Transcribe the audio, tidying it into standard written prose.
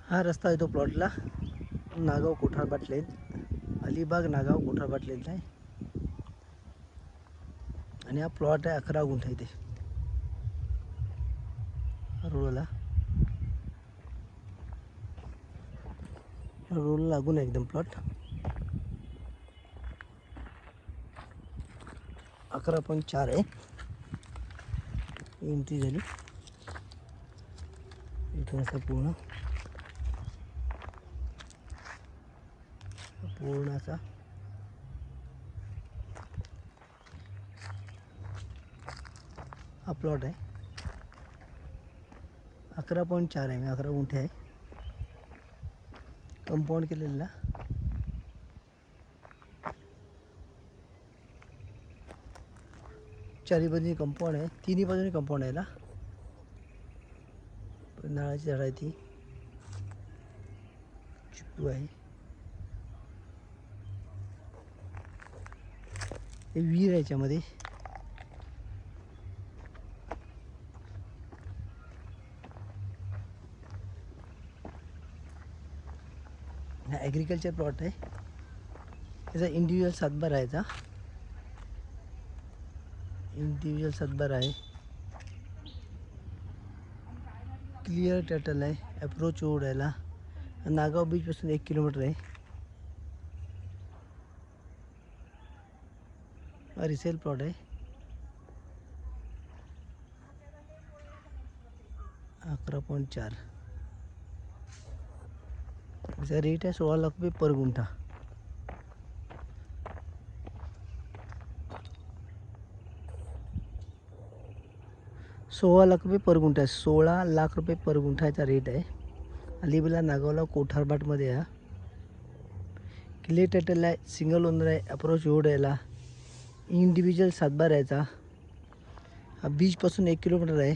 हा रस्ता आहे तो प्लॉटला नागाव कोठारबाट लेन, अलिबाग नागाव कोठारबाट लेन आहे. आणि हा प्लॉट आहे 11 गुंठ इथे रोडला लागून आहे एकदम प्लॉट. 11.4 आहे. एंट्री झाली इथून असं पूर्ण असा हा प्लॉट आहे. 11.4 आहे, 11 गुंठे आहे. कंपाऊंड केलेला चारी बाजूनी कंपाऊंड आहे, तिन्ही बाजूनी कंपाऊंड आहे. ना नारळाची झाडं आहे, ती चिकू आहे. हे विहीर आहे याच्यामध्ये. हा ॲग्रिकल्चर प्लॉट आहे. याचा इंडिव्हिज्युअल सातबारा आहे. इंडिव्हिज्युअल सातबारा आहे. क्लिअर टायटल आहे. अप्रोच रोड आहे. नागाव बीचपासून 1 किलोमीटर आहे. हा रिसेल प्लॉट आहे. 11.4 याचा रेट आहे 16 लाख रुपये पर गुंठा. 16 लाख रुपये पर गुंठा आहे. 16 लाख रुपये पर गुंठा याचा रेट आहे. अलिबागला नागावला कोठारबाटमध्ये आहे. क्लिअर टायटल आहे. सिंगल ओनर आहे. अप्रोच रोड आहे. इंडिव्हिज्युअल सातबारा याचा. हा बीचपासून 1 किलोमीटर आहे.